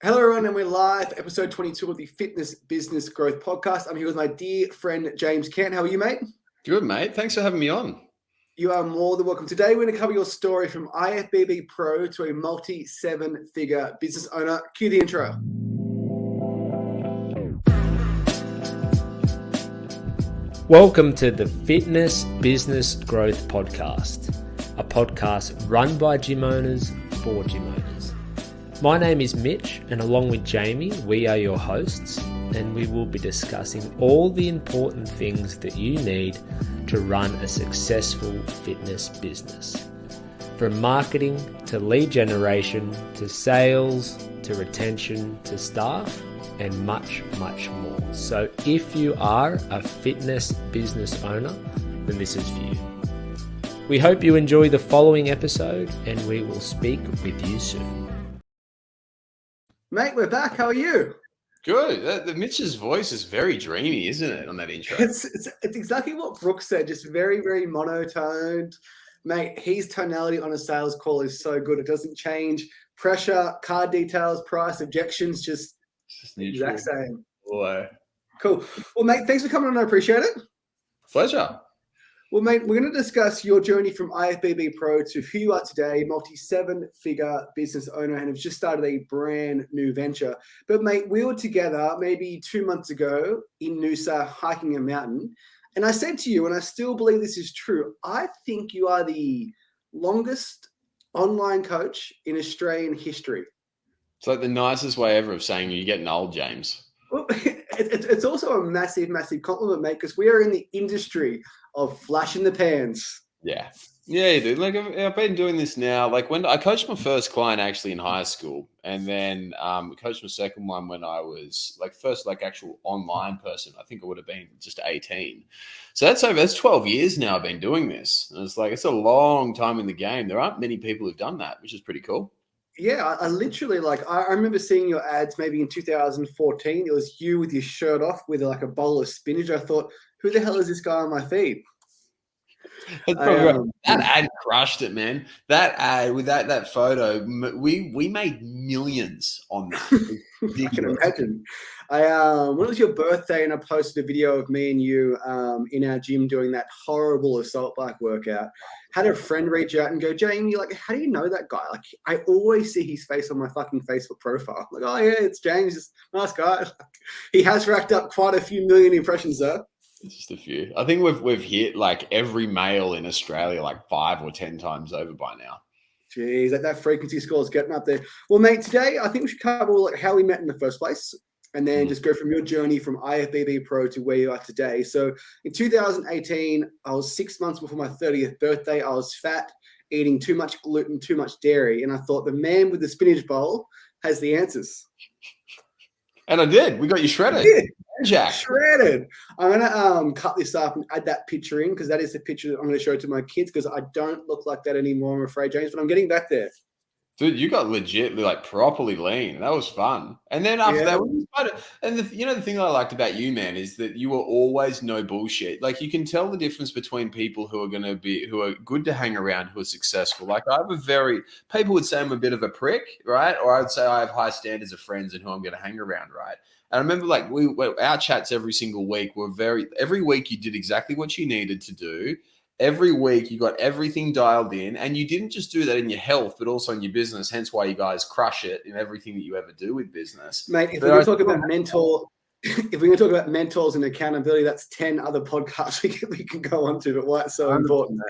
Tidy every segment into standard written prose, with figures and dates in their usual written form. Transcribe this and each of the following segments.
Hello, everyone, and we're live, episode 22 of the Fitness Business Growth Podcast. I'm here with my dear friend, James Cant. How are you, mate? Good, mate. Thanks for having me on. You are more than welcome. Today, we're going to cover your story from IFBB Pro to a multi-seven-figure business owner. Cue the intro. Welcome to the Fitness Business Growth Podcast, a podcast run by gym owners for gym owners. My name is Mitch, and along with Jamie, we are your hosts, and we will be discussing all the important things that you need to run a successful fitness business. From marketing to lead generation to sales to retention to staff and much, much more. So if you are a fitness business owner, then this is for you. We hope you enjoy the following episode, and we will speak with you soon. Mate, we're back. How are you? Good. The Mitch's voice is very dreamy, isn't it, on that intro? It's exactly what Brooke said, just very, very monotoned. Mate, his tonality on a sales call is so good. It doesn't change. Pressure, card details, price, objections, just the exact same. Boy. Cool. Well, mate, thanks for coming on. I appreciate it. Pleasure. Well, mate, we're going to discuss your journey from IFBB Pro to who you are today, multi-seven-figure business owner, and have just started a brand new venture. But, mate, we were together maybe 2 months ago in Noosa hiking a mountain, and I said to you, and I still believe this is true, I think you are the longest online coach in Australian history. It's like the nicest way ever of saying you're getting old, James. Well, it's also a massive, massive compliment, mate, because we are in the industry of flash in the pans. Yeah, dude. Like I've been doing this now. Like when I coached my first client actually in high school, and then coached my second one when I was first actual online person. I think I would have been just 18. So that's 12 years now. I've been doing this, and it's a long time in the game. There aren't many people who've done that, which is pretty cool. Yeah, I literally I remember seeing your ads maybe in 2014. It was you with your shirt off with a bowl of spinach. I thought, who the hell is this guy on my feed? That ad crushed it, man. That ad with that photo, we made millions on that. I can imagine. When it was your birthday, and I posted a video of me and you in our gym doing that horrible assault bike workout. Had a friend reach out and go, Jamie, how do you know that guy? I always see his face on my fucking Facebook profile. I'm like, oh yeah, it's James, just nice guy. He has racked up quite a few million impressions though. Just a few. I think we've hit every male in Australia 5 or 10 times over by now. Jeez, that frequency score is getting up there. Well, mate, today I think we should cover how we met in the first place, and then just go from your journey from IFBB Pro to where you are today. So in 2018, I was 6 months before my 30th birthday. I was fat, eating too much gluten, too much dairy, and I thought the man with the spinach bowl has the answers. And I did. We got you shredded. Jack. Shredded. I'm going to cut this up and add that picture in, because that is the picture that I'm going to show to my kids, because I don't look like that anymore, I'm afraid, James, but I'm getting back there. Dude, you got legit properly lean. That was fun. And then after that, the thing that I liked about you, man, is that you were always no bullshit. You can tell the difference between people who are good to hang around, who are successful. People would say I'm a bit of a prick, right? Or I would say I have high standards of friends and who I'm going to hang around, right? And I remember our chats every single week were every week you did exactly what you needed to do. Every week you got everything dialed in, and you didn't just do that in your health, but also in your business. Hence why you guys crush it in everything that you ever do with business. Mate, if we're going to talk about mentors and accountability, that's 10 other podcasts we can go on to, but why it's so important.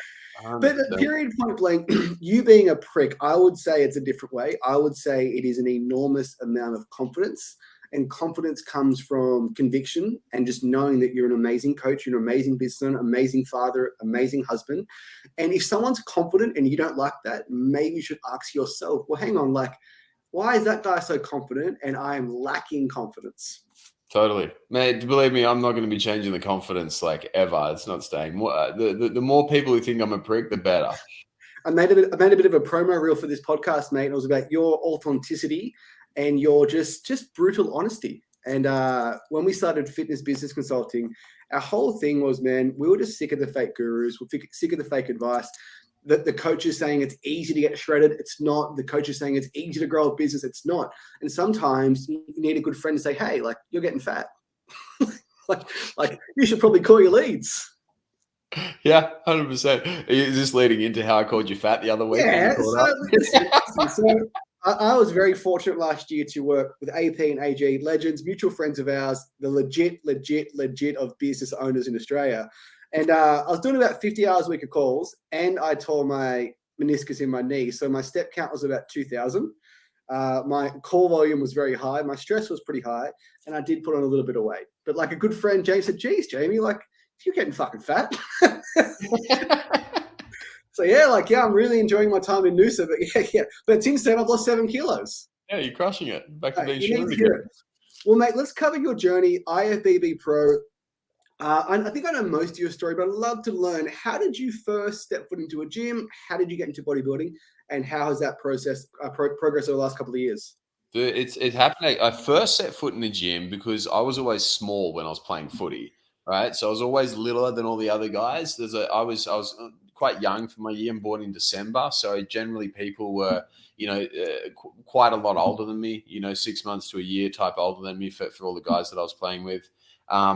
100%. But the period point blank, you being a prick, I would say it's a different way. I would say it is an enormous amount of confidence. And confidence comes from conviction and just knowing that you're an amazing coach, you're an amazing businessman, amazing father, amazing husband. And if someone's confident and you don't like that, maybe you should ask yourself, well, hang on, why is that guy so confident and I am lacking confidence? Totally. Mate, believe me, I'm not going to be changing the confidence ever. It's not staying. The more people who think I'm a prick, the better. I made a bit of a promo reel for this podcast, mate. It was about your authenticity and your just brutal honesty. And when we started Fitness Business Consulting, our whole thing was, man, we were just sick of the fake gurus. We're sick of the fake advice. the coach is saying it's easy to get shredded. It's not. The coach is saying it's easy to grow a business. It's not. And sometimes you need a good friend to say, hey, like, you're getting fat. like you should probably call your leads. Yeah, 100%. Is this leading into how I called you fat the other week? Yeah. So I was very fortunate last year to work with AP and AG, legends, mutual friends of ours, the legit of business owners in Australia. And I was doing about 50 hours a week of calls, and I tore my meniscus in my knee. So my step count was about 2,000. My call volume was very high. My stress was pretty high, and I did put on a little bit of weight. But like a good friend, James said, geez, Jamie, like, you're getting fucking fat. So I'm really enjoying my time in Noosa, but But since then, I've lost 7 kilos. Yeah, you're crushing it. Back to being sure again. Well, mate, let's cover your journey, IFBB Pro. I think I know most of your story, but I'd love to learn, how did you first step foot into a gym? How did you get into bodybuilding? And how has that process progressed over the last couple of years? It happened. I first set foot in the gym because I was always small when I was playing footy, right? So I was always littler than all the other guys. I was quite young for my year. I'm born in December, so generally people were, quite a lot older than me. 6 months to a year type older than me for all the guys that I was playing with.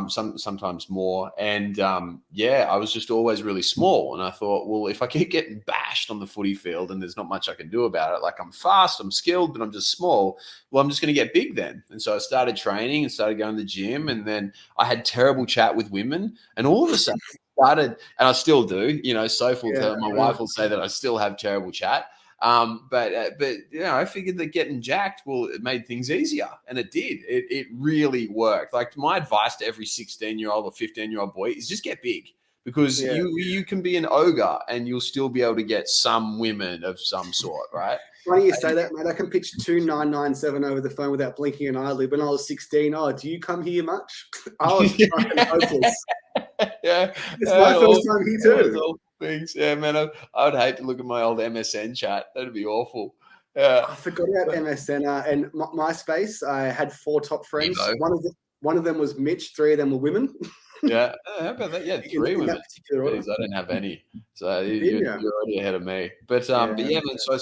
Sometimes more. And I was just always really small. And I thought, well, if I keep getting bashed on the footy field and there's not much I can do about it, like I'm fast, I'm skilled, but I'm just small, well, I'm just going to get big then. And so I started training and started going to the gym. And then I had terrible chat with women. And all of a sudden started, and I still do, my wife will say that I still have terrible chat. But I figured that getting jacked, it made things easier, and it did. It really worked. Like, my advice to every 16-year-old or 15-year-old boy is just get big, because you can be an ogre and you'll still be able to get some women of some sort, right? Funny you say that, mate. I can pitch 2997 over the phone without blinking an eyelid. When I was 16, do you come here much? I was fucking hopeless. Yeah, it's my first time here too. Things. Yeah, man, I would hate to look at my old MSN chat. That'd be awful. Yeah, I forgot about MSN and MySpace. I had 4 top friends. One of them was Mitch. 3 of them were women. Yeah, how about that? Yeah, 3 women. I didn't have any, so you're already ahead of me. But man, so I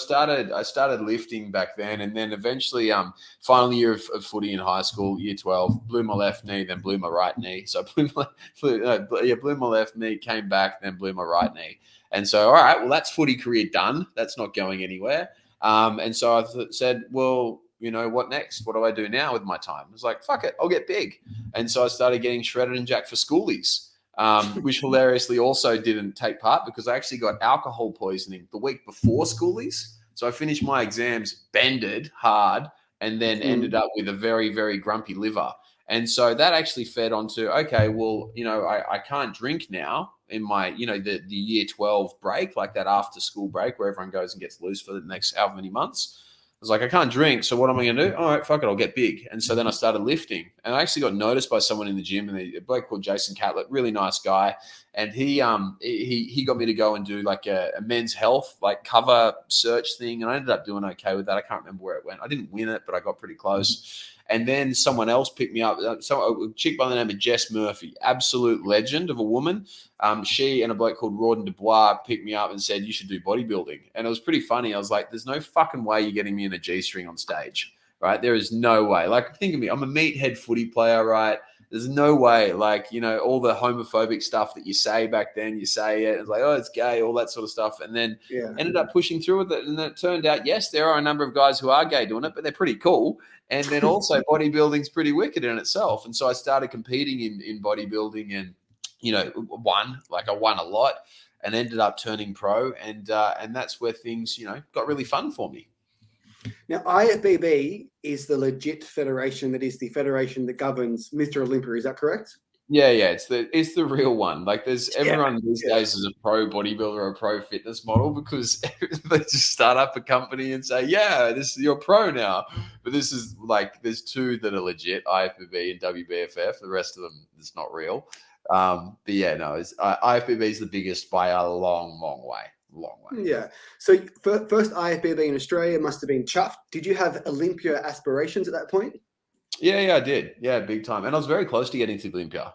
started lifting back then, and then eventually, final year of footy in high school, year 12, blew my left knee, then blew my right knee. So blew my left knee, came back, then blew my right knee. And so, all right, well, that's footy career done. That's not going anywhere. And so I said, well, what next? What do I do now with my time? I was like, fuck it, I'll get big. And so I started getting shredded and jacked for schoolies, which hilariously also didn't take part because I actually got alcohol poisoning the week before schoolies. So I finished my exams bended hard and then ended up with a very, very grumpy liver. And so that actually fed onto, okay, well, I can't drink now in my, the year 12 break, like that after school break where everyone goes and gets loose for the next however many months. I was like, I can't drink, so what am I going to do? All right, fuck it, I'll get big. And so then I started lifting. And I actually got noticed by someone in the gym, and a bloke called Jason Catlett, really nice guy. And he got me to go and do like a men's health, like cover search thing. And I ended up doing okay with that. I can't remember where it went. I didn't win it, but I got pretty close. And then someone else picked me up. A chick by the name of Jess Murphy, absolute legend of a woman. She and a bloke called Rawdon Dubois picked me up and said, you should do bodybuilding. And it was pretty funny. I was like, there's no fucking way you're getting me in a G-string on stage, right? There is no way. Like, think of me. I'm a meathead footy player, right? There's no way. Like, all the homophobic stuff that you say back then, you say it. It's like, oh, it's gay, all that sort of stuff. And then ended up pushing through with it. And it turned out, yes, there are a number of guys who are gay doing it, but they're pretty cool. And then also bodybuilding's pretty wicked in itself. And so I started competing in bodybuilding and, won a lot and ended up turning pro. And that's where things, got really fun for me. Now, IFBB is the legit federation that is the federation that governs Mr. Olympia. Is that correct? Yeah, it's the real one. Like, there's everyone these days is a pro bodybuilder or a pro fitness model because they just start up a company and say, you're pro now. But this is like, there's 2 that are legit, IFBB and WBFF. The rest of them, it's not real. IFBB is the biggest by a long, long way. Yeah. So first IFBB in Australia must have been chuffed. Did you have Olympia aspirations at that point? Yeah, I did. Yeah, big time. And I was very close to getting to Olympia,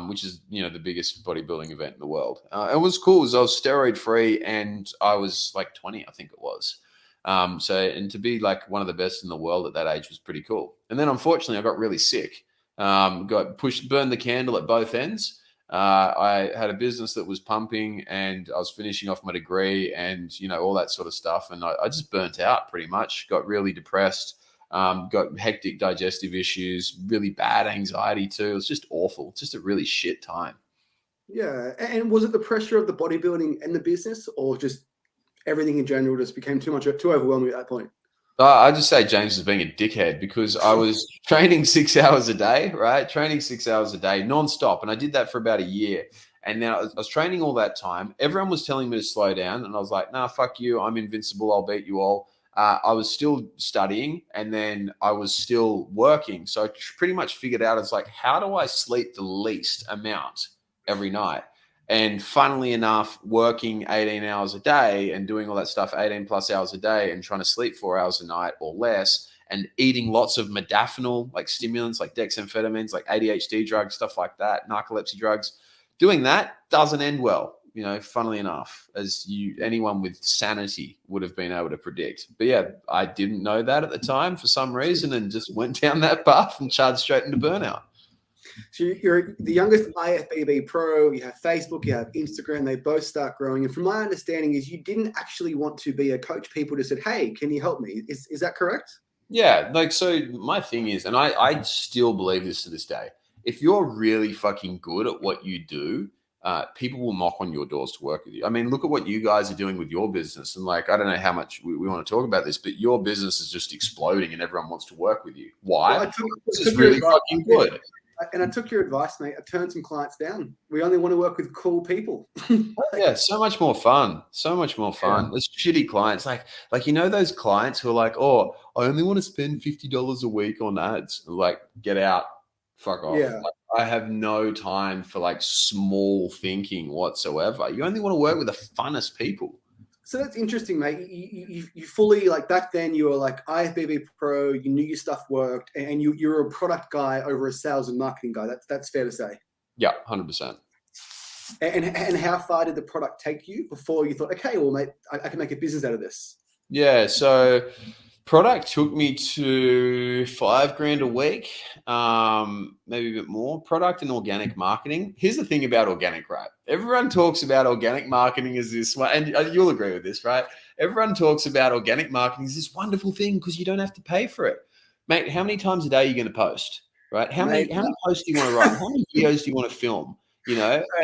which is, the biggest bodybuilding event in the world. It was cool because I was steroid free and I was like 20, I think it was. And to be like one of the best in the world at that age was pretty cool. And then unfortunately I got really sick, burned the candle at both ends. I had a business that was pumping and I was finishing off my degree and, all that sort of stuff. And I just burnt out pretty much, got really depressed. Got hectic digestive issues, really bad anxiety too. It was just awful. Just a really shit time. Yeah. And was it the pressure of the bodybuilding and the business, or just everything in general just became too overwhelming at that point? I just say James was being a dickhead because I was training 6 hours a day, right? Training 6 hours a day nonstop. And I did that for about a year. And then I was training all that time. Everyone was telling me to slow down. And I was like, nah, fuck you. I'm invincible. I'll beat you all. I was still studying and then I was still working. So I pretty much figured out, it's like, how do I sleep the least amount every night? And funnily enough, working 18 hours a day and doing all that stuff, 18 plus hours a day, and trying to sleep 4 hours a night or less, and eating lots of modafinil, like stimulants, like dexamphetamines, like ADHD drugs, stuff like that, narcolepsy drugs. Doing that doesn't end well, funnily enough, as anyone with sanity would have been able to predict. But yeah, I didn't know that at the time for some reason and just went down that path and charged straight into burnout. So you're the youngest IFBB pro, you have Facebook, you have Instagram, they both start growing. And from my understanding is you didn't actually want to be a coach. People just said, hey, can you help me? Is that correct? Yeah, so my thing is, and I still believe this to this day, if you're really fucking good at what you do, people will knock on your doors to work with you. I mean, look at what you guys are doing with your business. And I don't know how much we want to talk about this, but your business is just exploding and everyone wants to work with you. Why? Well, this is really fucking good. And I took your advice, mate. I turned some clients down. We only want to work with cool people. Yeah, so much more fun. So much more fun. Yeah. There's shitty clients. Like those clients who are like, oh, I only want to spend $50 a week on ads. Like, get out. Fuck off. Yeah. I have no time for small thinking whatsoever. You only want to work with the funnest people. So that's interesting, mate. You fully, back then you were IFBB pro, you knew your stuff worked, and you're a product guy over a sales and marketing guy. That's fair to say. Yeah, 100%. And how far did the product take you before you thought, okay, well, mate, I can make a business out of this? Yeah, so product took me to $5,000 a week, maybe a bit more. Product and organic marketing. Here's the thing about organic, right? Everyone talks about organic marketing as this one, and you'll agree with this, right? Everyone talks about organic marketing as this wonderful thing because you don't have to pay for it. Mate, how many times a day are you going to post, right? How many posts do you want to write? How many videos do you want to film?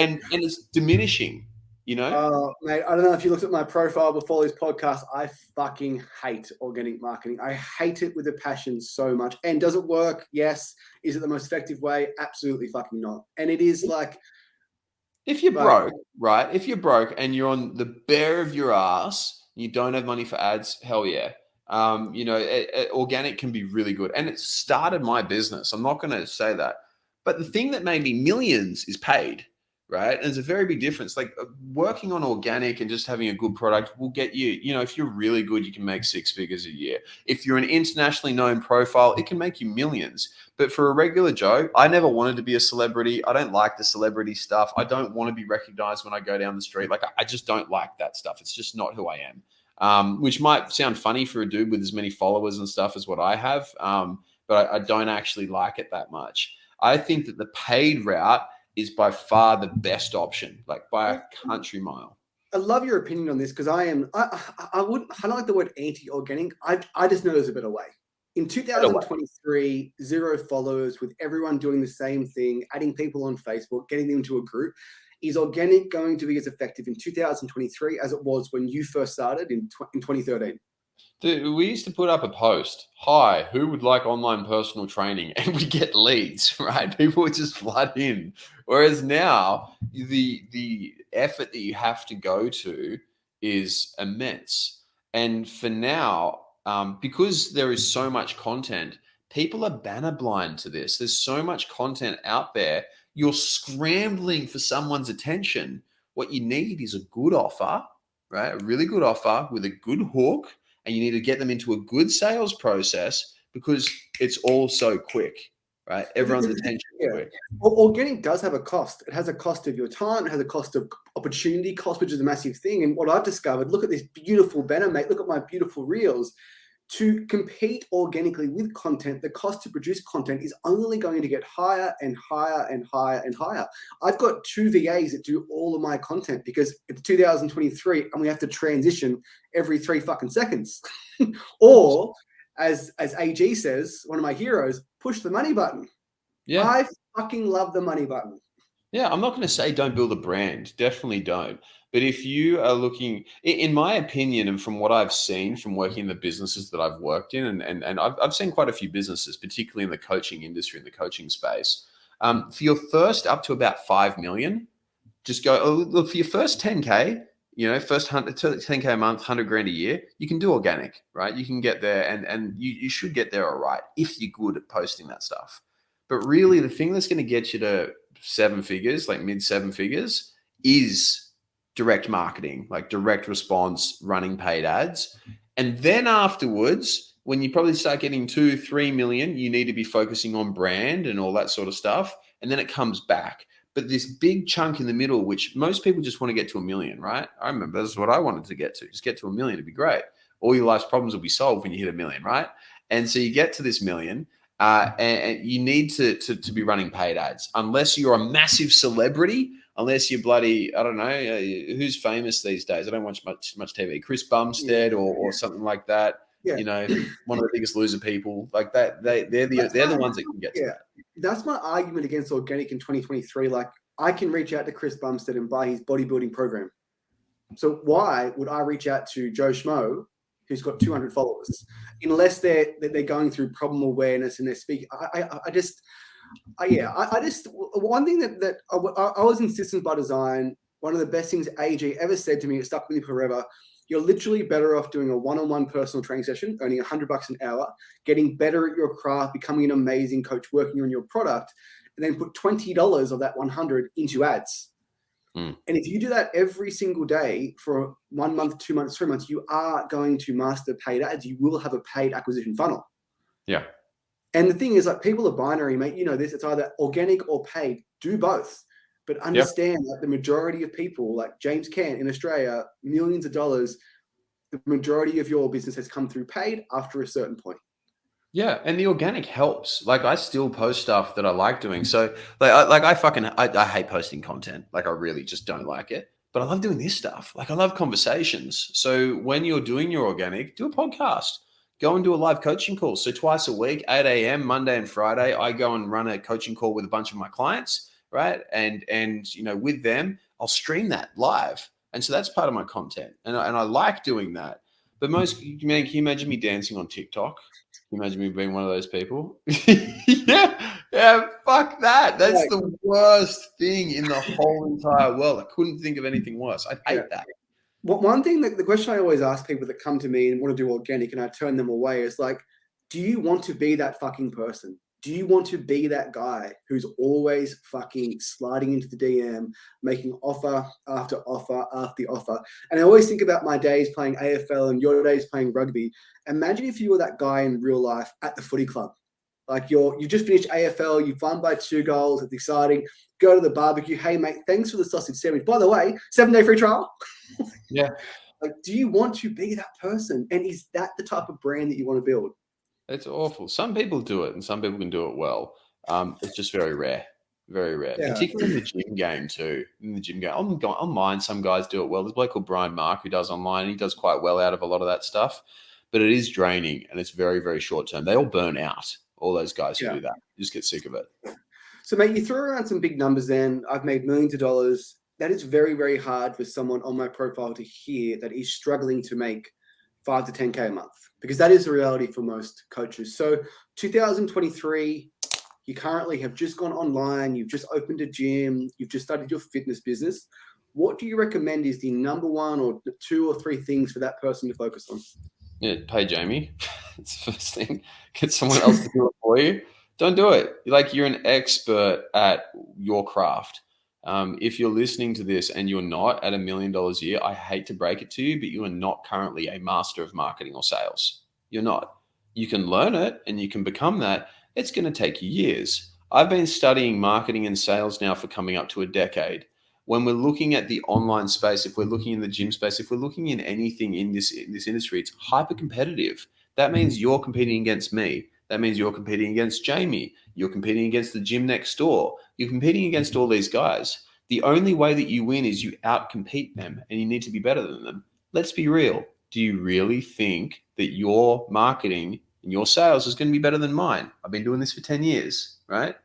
And it's diminishing. Mate, I don't know if you looked at my profile before this podcast. I fucking hate organic marketing. I hate it with a passion so much. And does it work? Yes. Is it the most effective way? Absolutely fucking not. And it is if you're broke, right? If you're broke and you're on the bare of your ass, you don't have money for ads, hell yeah. Organic can be really good. And it started my business. I'm not going to say that. But the thing that made me millions is paid. Right. And there's a very big difference. Working on organic and just having a good product will get you, if you're really good, you can make 6 figures a year. If you're an internationally known profile, it can make you millions. But for a regular Joe, I never wanted to be a celebrity. I don't like the celebrity stuff. I don't want to be recognized when I go down the street. I just don't like that stuff. It's just not who I am, which might sound funny for a dude with as many followers and stuff as what I have. But I don't actually like it that much. I think that the paid route is by far the best option, by a country mile. I love your opinion on this because I don't like the word anti-organic. I just know there's a better way. In 2023, 0 followers with everyone doing the same thing, adding people on Facebook, getting them to a group. Is organic going to be as effective in 2023 as it was when you first started in 2013? Dude, we used to put up a post, hi, who would like online personal training? And we get leads, right? People would just flood in. Whereas now, the effort that you have to go to is immense. And for now, because there is so much content, people are banner blind to this. There's so much content out there. You're scrambling for someone's attention. What you need is a good offer, right? A really good offer with a good hook. And you need to get them into a good sales process because it's all so quick, right? Everyone's attention is quick. Organic does have a cost. It has a cost of your time. It has a cost of opportunity cost, which is a massive thing. And what I've discovered, look at this beautiful banner, mate. Look at my beautiful reels. To compete organically with content, the cost to produce content is only going to get higher and higher and higher and higher. I've got 2 VAs that do all of my content because it's 2023 and we have to transition every 3 fucking seconds. Or, as AG says, one of my heroes, push the money button. Yeah. I fucking love the money button. Yeah, I'm not going to say don't build a brand. Definitely don't. But if you are looking, in my opinion, and from what I've seen from working in the businesses that I've worked in, and I've seen quite a few businesses, particularly in the coaching industry, in the coaching space, for your first up to about 5 million, just go, look, for your first 10K, first 10K a month, 100 grand a year, you can do organic, right? You can get there and you should get there all right if you're good at posting that stuff. But really the thing that's going to get you to 7 figures, like mid 7 figures, is direct marketing, like direct response, running paid ads. And then afterwards, when you probably start getting 2-3 million, you need to be focusing on brand and all that sort of stuff. And then it comes back. But this big chunk in the middle, which most people just want to get to 1 million, right? I remember this is what I wanted to get to. Just get to 1 million, it'd be great. All your life's problems will be solved when you hit 1 million, right? And so you get to this million, and you need to be running paid ads. Unless you're a massive celebrity, unless you're bloody, I don't know, who's famous these days? I don't watch much TV. Chris Bumstead or something like that. Yeah. One of the biggest loser people like that. They're the ones that can get to that. That's my argument against organic in 2023. Like, I can reach out to Chris Bumstead and buy his bodybuilding program. So why would I reach out to Joe Schmo, who's got 200 followers, unless they're going through problem awareness and they're speaking? I just one thing that I was in Systems by Design. One of the best things AG ever said to me, it stuck with me forever. You're literally better off doing a one-on-one personal training session, earning $100 an hour, getting better at your craft, becoming an amazing coach, working on your product, and then put $20 of that 100 into ads. And if you do that every single day for 1 month, 2 months, 3 months, you are going to master paid ads. You will have a paid acquisition funnel. Yeah. And the thing is, like, people are binary, mate. You know this. It's either organic or paid. Do both. But understand that the majority of people, like James Cant in Australia, millions of dollars, the majority of your business has come through paid after a certain point. Yeah, and the organic helps. Like, I still post stuff that I like doing. So I hate posting content. Like, I really just don't like it. But I love doing this stuff. Like, I love conversations. So when you're doing your organic, do a podcast. Go and do a live coaching call. So twice a week, 8 a.m., Monday and Friday, I go and run a coaching call with a bunch of my clients, right? And with them, I'll stream that live. And so that's part of my content. And I like doing that. But can you imagine me dancing on TikTok? Can you imagine me being one of those people? yeah, fuck that. That's the worst thing in the whole entire world. I couldn't think of anything worse. I hate that. One thing that the question I always ask people that come to me and want to do organic and I turn them away is like, do you want to be that fucking person? Do you want to be that guy who's always fucking sliding into the DM, making offer after offer after offer? And I always think about my days playing AFL and your days playing rugby. Imagine if you were that guy in real life at the footy club. Like, you just finished AFL, you've won by 2 goals, it's exciting. Go to the barbecue. Hey, mate, thanks for the sausage sandwich. By the way, 7-day free trial. Yeah. Like, do you want to be that person? And is that the type of brand that you want to build? It's awful. Some people do it and some people can do it well. It's just very rare. Very rare. Yeah. Particularly in the gym game too. In the gym game. Online, some guys do it well. There's a bloke called Brian Mark who does online. He does quite well out of a lot of that stuff. But it is draining and it's very, very short term. They all burn out. All those guys who do that. You just get sick of it. So, mate, you threw around some big numbers then. I've made millions of dollars. That is very, very hard for someone on my profile to hear that is struggling to make 5 to 10K a month, because that is the reality for most coaches. So 2023, you currently have just gone online. You've just opened a gym. You've just started your fitness business. What do you recommend is the number 1 or 2 or 3 things for that person to focus on? Yeah, pay Jamie. That's the first thing. Get someone else to do it for you. Don't do it. Like, you're an expert at your craft. If you're listening to this and you're not at $1 million a year, I hate to break it to you, but you are not currently a master of marketing or sales. You're not. You can learn it and you can become that. It's going to take you years. I've been studying marketing and sales now for coming up to a decade. When we're looking at the online space, if we're looking in the gym space, if we're looking in anything in this industry, it's hyper competitive. That means you're competing against me. That means you're competing against Jamie. You're competing against the gym next door. You're competing against all these guys. The only way that you win is you outcompete them, and you need to be better than them. Let's be real. Do you really think that your marketing and your sales is going to be better than mine? I've been doing this for 10 years, right?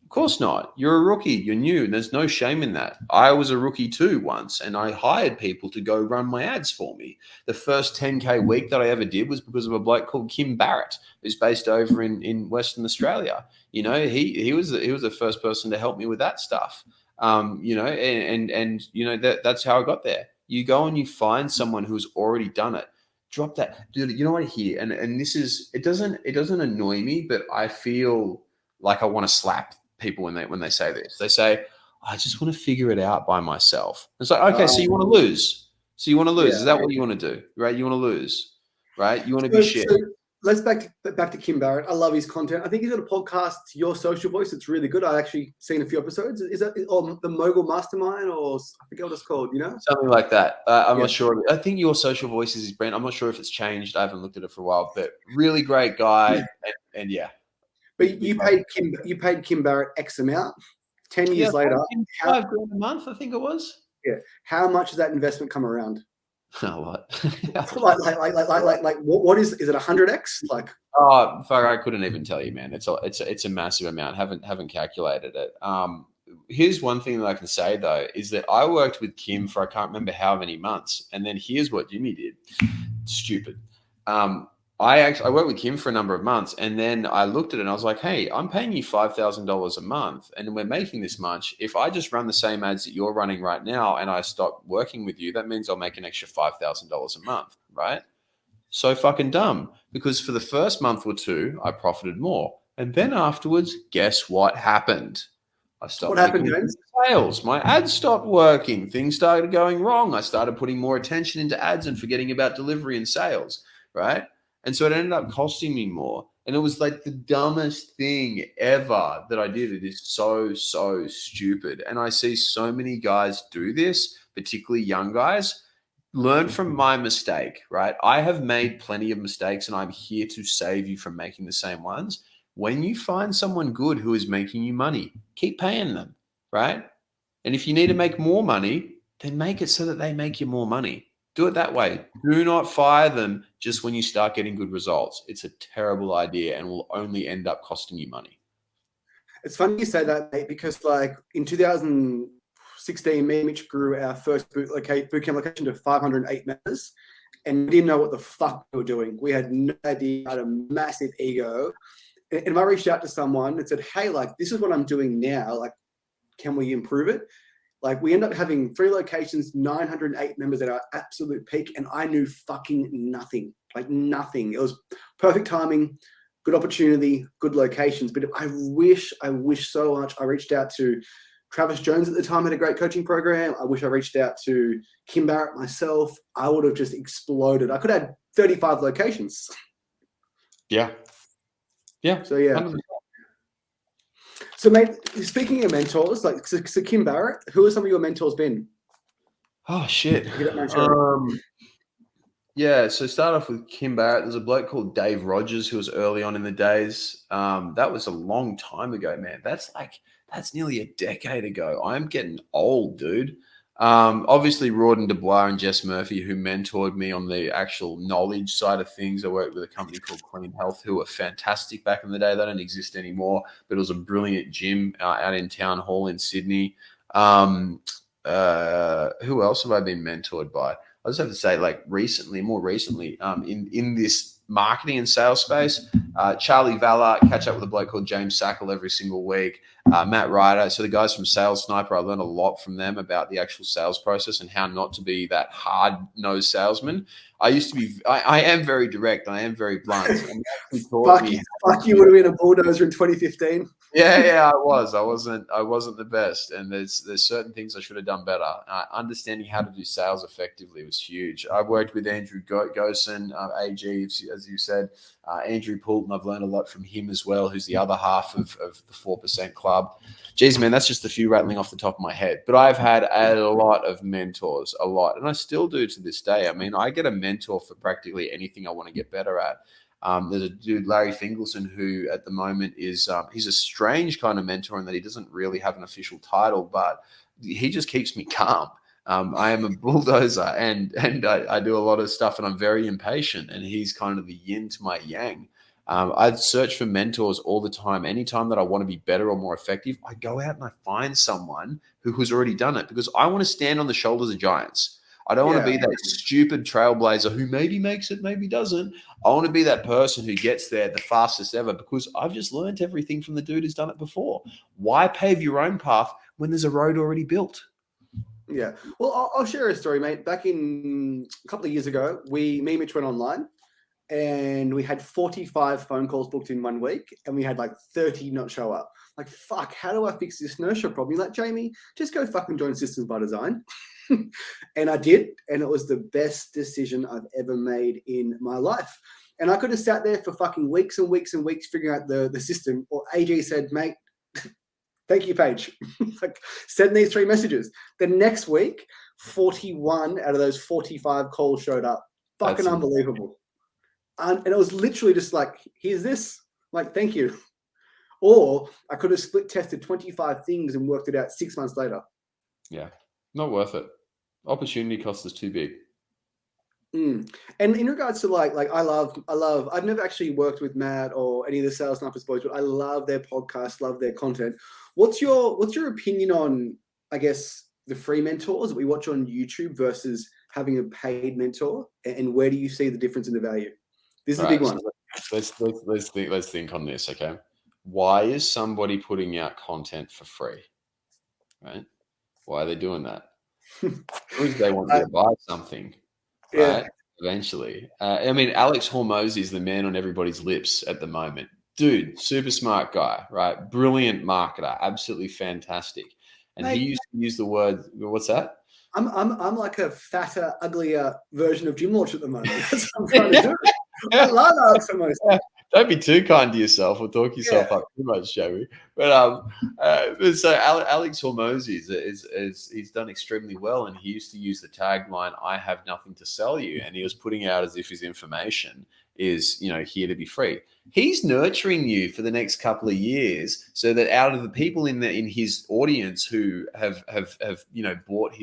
Of course not. You're a rookie. You're new. There's no shame in that. I was a rookie too once, and I hired people to go run my ads for me. The first 10K week that I ever did was because of a bloke called Kim Barrett, who's based over in Western Australia. You know, he was the first person to help me with that stuff. You know, and you know that's how I got there. You go and you find someone who's already done it. Drop that, dude. You know what I hear, and this is it doesn't annoy me, but I feel like I want to slap people when they say this. They say, I just want to figure it out by myself. It's like, okay, so you want to lose. So you want to lose. Yeah. Is that what you want to do? Right? You want to lose. Right? You want to be shit. So let's back to Kim Barrett. I love his content. I think he's got a podcast, Your Social Voice. It's really good. I actually seen a few episodes. Is that or the Mogul Mastermind, or I forget what it's called, you know? Something like that. I'm not sure. I think Your Social Voice is his brand. I'm not sure if it's changed. I haven't looked at it for a while, but really great guy. And yeah. But you paid Kim Barrett X amount. 10 years later, $5 grand a month, I think it was. Yeah. How much does that investment come around? A lot. like what is it 100x? Like, oh fuck, I couldn't even tell you, man. It's a massive amount. Haven't calculated it. Here's one thing that I can say though, is that I worked with Kim for I can't remember how many months, and then here's what Jimmy did. Stupid. I worked with Kim for a number of months, and then I looked at it and I was like, hey, I'm paying you $5,000 a month and we're making this much. If I just run the same ads that you're running right now and I stop working with you, that means I'll make an extra $5,000 a month, right? So fucking dumb, because for the first month or two, I profited more. And then afterwards, guess what happened? I stopped making sales. My ads stopped working. Things started going wrong. I started putting more attention into ads and forgetting about delivery and sales, right? And so it ended up costing me more. And it was like the dumbest thing ever that I did. It is so, so stupid. And I see so many guys do this, particularly young guys. Learn from my mistake, right? I have made plenty of mistakes and I'm here to save you from making the same ones. When you find someone good who is making you money, keep paying them, right? And if you need to make more money, then make it so that they make you more money. Do it that way. Do not fire them just when you start getting good results. It's a terrible idea and will only end up costing you money. It's funny you say that, mate, because like in 2016, me and Mitch grew our first bootcamp location to 508 members, and we didn't know what the fuck we were doing. We had no idea, had a massive ego. And I reached out to someone and said, hey, like, this is what I'm doing now. Like, can we improve it? Like, we end up having 3 locations, 908 members at our absolute peak, and I knew fucking nothing, like nothing. It was perfect timing, good opportunity, good locations. But I wish so much I reached out to Travis Jones at the time, had a great coaching program. I wish I reached out to Kim Barrett myself. I would have just exploded. I could have had 35 locations. Yeah. Yeah. So, yeah. 100%. So, mate, speaking of mentors, like so Kim Barrett, who are some of your mentors been? Oh, shit. Yeah, so start off with Kim Barrett. There's a bloke called Dave Rogers who was early on in the days. That was a long time ago, man. That's nearly a decade ago. I'm getting old, dude. Obviously, Rawdon Dubois and Jess Murphy, who mentored me on the actual knowledge side of things. I worked with a company called Clean Health, who were fantastic back in the day. They don't exist anymore, but it was a brilliant gym out in Town Hall in Sydney. Who else have I been mentored by? I just have to say, like more recently, in this marketing and sales space, Charlie Vallar, catch up with a bloke called James Sackle every single week. Matt Ryder. So the guys from Sales Sniper, I learned a lot from them about the actual sales process and how not to be that hard-nosed salesman. I am very direct. I am very blunt. Fuck you would have been a bulldozer in 2015. Yeah, I was. I wasn't the best, and there's certain things I should have done better. Understanding how to do sales effectively was huge. I worked with Andrew Gosen, AG, as you said, Andrew Poulton. I've learned a lot from him as well, who's the other half of the 4% Club. Geez, man, that's just a few rattling off the top of my head. But I've had a lot of mentors, and I still do to this day. I mean, I get a mentor for practically anything I want to get better at. There's a dude, Larry Fingelson, who at the moment is he's a strange kind of mentor in that he doesn't really have an official title, but he just keeps me calm. I am a bulldozer, and I do a lot of stuff, and I'm very impatient, and he's kind of the yin to my yang. I search for mentors all the time. Anytime that I want to be better or more effective, I go out and I find someone who has already done it, because I want to stand on the shoulders of giants. I don't want to be that stupid trailblazer who maybe makes it, maybe doesn't. I want to be that person who gets there the fastest ever, because I've just learned everything from the dude who's done it before. Why pave your own path when there's a road already built? Yeah. Well, I'll share a story, mate. Back in a couple of years ago, me and Mitch went online, and we had 45 phone calls booked in 1 week, and we had like 30 not show up. Like, fuck, how do I fix this no-show problem? You're like, Jamie, just go fucking join Systems by Design. And I did, and it was the best decision I've ever made in my life. And I could have sat there for fucking weeks and weeks and weeks figuring out the system. Or AG said, mate, thank you, Paige. Like, send these 3 messages. The next week, 41 out of those 45 calls showed up. Fucking unbelievable. And it was literally just like, here's this. Like, thank you. Or I could have split tested 25 things and worked it out 6 months later. Yeah, not worth it. Opportunity cost is too big. And in regards to like I love, I've never actually worked with Matt or any of the Sales Snipers boys, but I love their podcast, love their content. What's your opinion on, I guess, the free mentors that we watch on YouTube versus having a paid mentor, and where do you see the difference in the value? This is a big one. Let's think on this, okay? Why is somebody putting out content for free? Right? Why are they doing that? Because they want you to buy something, right? Eventually. I mean, Alex Hormozi is the man on everybody's lips at the moment. Dude, super smart guy, right? Brilliant marketer, absolutely fantastic. And he used to use the word, what's that? I'm like a fatter, uglier version of Jim Launch at the moment. That's what I'm trying to do. I love Alex Hormozi. Don't be too kind to yourself or talk yourself up too much, Jamie. But so Alex Hormozi is he's done extremely well, and he used to use the tagline, "I have nothing to sell you," and he was putting out as if his information is, here to be free. He's nurturing you for the next couple of years, so that out of the people in his audience who have bought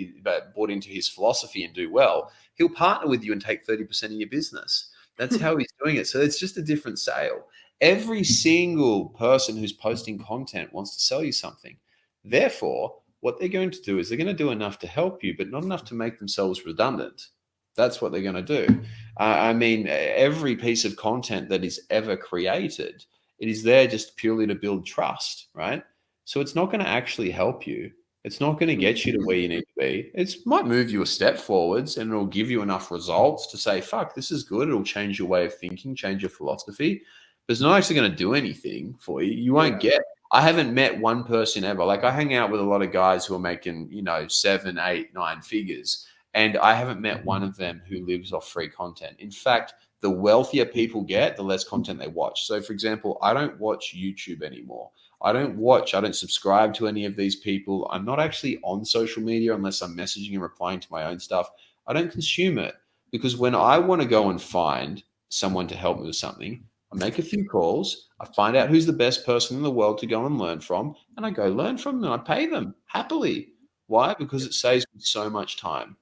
into his philosophy and do well, he'll partner with you and take 30% of your business. That's how he's doing it. So it's just a different sale. Every single person who's posting content wants to sell you something. Therefore, what they're going to do is they're going to do enough to help you, but not enough to make themselves redundant. That's what they're going to do. I mean, every piece of content that is ever created, it is there just purely to build trust, right? So it's not going to actually help you. It's not going to get you to where you need to be. It might move you a step forwards, and it'll give you enough results to say, fuck, this is good. It'll change your way of thinking, change your philosophy. But it's not actually going to do anything for you. You won't get. I haven't met one person ever. Like, I hang out with a lot of guys who are making, 7, 8, 9 figures. And I haven't met one of them who lives off free content. In fact, the wealthier people get, the less content they watch. So, for example, I don't watch YouTube anymore. I don't subscribe to any of these people. I'm not actually on social media unless I'm messaging and replying to my own stuff. I don't consume it, because when I want to go and find someone to help me with something, I make a few calls, I find out who's the best person in the world to go and learn from, and I go learn from them and I pay them happily. Why? Because it saves me so much time.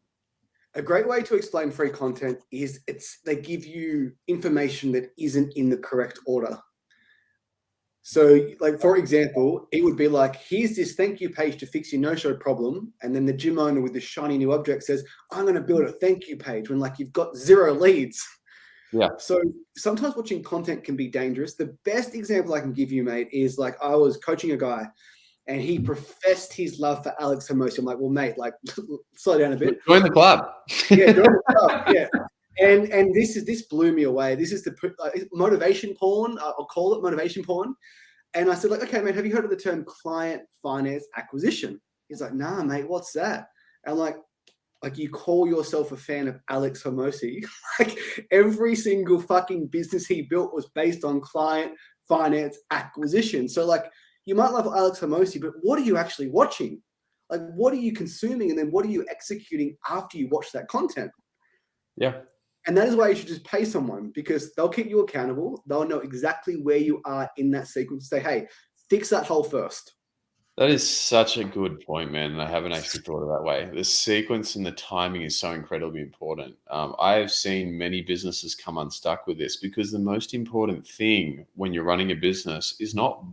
A great way to explain free content is they give you information that isn't in the correct order. So, like, for example, it would be like, here's this thank you page to fix your no-show problem. And then the gym owner with the shiny new object says, I'm going to build a thank you page, when, like, you've got 0 leads. Yeah. So sometimes watching content can be dangerous. The best example I can give you, mate, is like, I was coaching a guy and he professed his love for Alex Hormozi. I'm like, well, mate, like, slow down a bit. Join the club. Yeah, join the club. Yeah. And this blew me away. This is the motivation porn. I'll call it motivation porn. And I said, like, okay, man, have you heard of the term client finance acquisition? He's like, nah, mate, what's that? And I'm like you call yourself a fan of Alex Hormozi. Like every single fucking business he built was based on client finance acquisition. So like you might love Alex Hormozi, but what are you actually watching? Like what are you consuming? And then what are you executing after you watch that content? Yeah. And that is why you should just pay someone, because they'll keep you accountable. They'll know exactly where you are in that sequence. Say, hey, fix that hole first. That is such a good point, man. And I haven't actually thought of that way. The sequence and the timing is so incredibly important. I have seen many businesses come unstuck with this, because the most important thing when you're running a business is not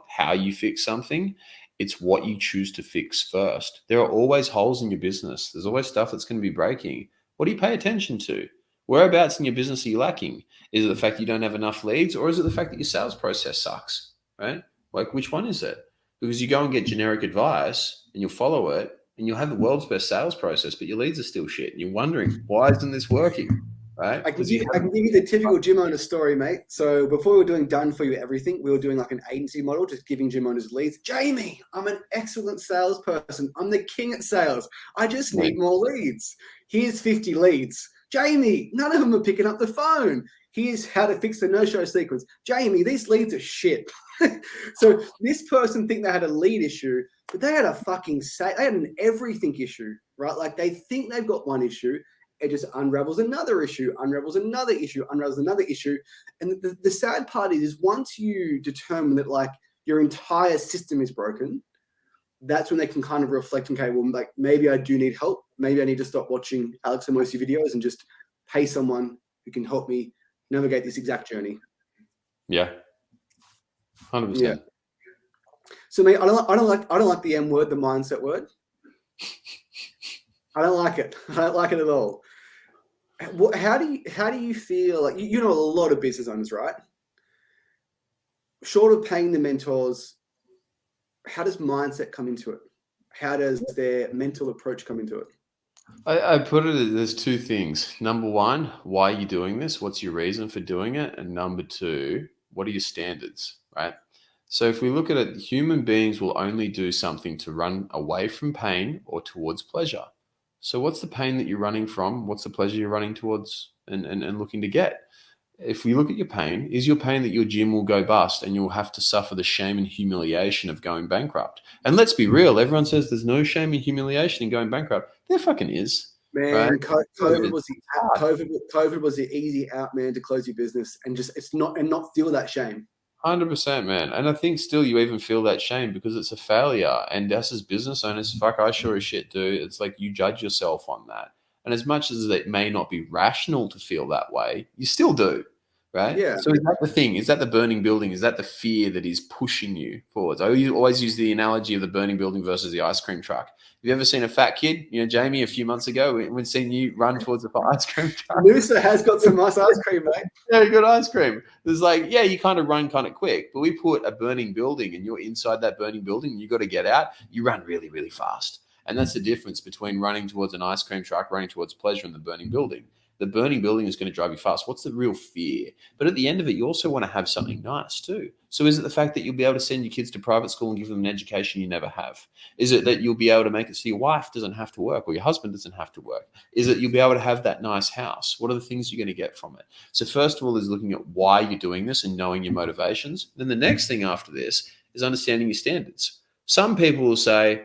how you fix something. It's what you choose to fix first. There are always holes in your business. There's always stuff that's going to be breaking. What do you pay attention to? Whereabouts in your business are you lacking? Is it the fact you don't have enough leads, or is it the fact that your sales process sucks, right? Like, which one is it? Because you go and get generic advice and you'll follow it and you'll have the world's best sales process, but your leads are still shit. And you're wondering, why isn't this working? Right? I can give you the typical gym owner story, mate. So before we were doing done for you everything, we were doing like an agency model, just giving gym owners leads. Jamie, I'm an excellent salesperson. I'm the king at sales. I just need more leads. Here's 50 leads. Jamie, none of them are picking up the phone. Here's how to fix the no-show sequence. Jamie, these leads are shit. So this person think they had a lead issue, but they had a they had an everything issue, right? Like they think they've got one issue, it just unravels another issue, unravels another issue, unravels another issue. And the sad part is once you determine that like your entire system is broken, that's when they can kind of reflect, okay, well, like maybe I do need help. Maybe I need to stop watching Alex Hormozi videos and just pay someone who can help me navigate this exact journey. Yeah. 100%. Yeah. So mate, I don't like the M word, the mindset word. I don't like it. I don't like it at all. How do you feel like you know a lot of business owners, right? Short of paying the mentors, how does mindset come into it? How does their mental approach come into it? I put it as there's two things. Number one, why are you doing this? What's your reason for doing it? And number two, what are your standards, right? So if we look at it, human beings will only do something to run away from pain or towards pleasure. So what's the pain that you're running from? What's the pleasure you're running towards and looking to get? If we look at your pain, is your pain that your gym will go bust and you'll have to suffer the shame and humiliation of going bankrupt? And let's be real, everyone says there's no shame and humiliation in going bankrupt. There fucking is. Man, right? COVID was the easy out, man, to close your business and not feel that shame. 100%, man. And I think still you even feel that shame because it's a failure. And us as business owners, fuck, I sure as shit do. It's like you judge yourself on that. And as much as it may not be rational to feel that way, you still do, right? Yeah. So is that the thing? Is that the burning building? Is that the fear that is pushing you forwards? I always use the analogy of the burning building versus the ice cream truck. Have you ever seen a fat kid? You know, Jamie, a few months ago, we'd seen you run towards the ice cream truck. Noosa has got some nice ice cream, mate. Yeah, good ice cream. There's like, yeah, you kind of run kind of quick, but we put a burning building and you're inside that burning building and you got to get out. You run really, really fast. And that's the difference between running towards an ice cream truck, running towards pleasure, and the burning building. The burning building is going to drive you fast. What's the real fear? But at the end of it, you also want to have something nice too. So is it the fact that you'll be able to send your kids to private school and give them an education you never have? Is it that you'll be able to make it so your wife doesn't have to work or your husband doesn't have to work? Is it you'll be able to have that nice house? What are the things you're going to get from it? So first of all is looking at why you're doing this and knowing your motivations. Then the next thing after this is understanding your standards. Some people will say,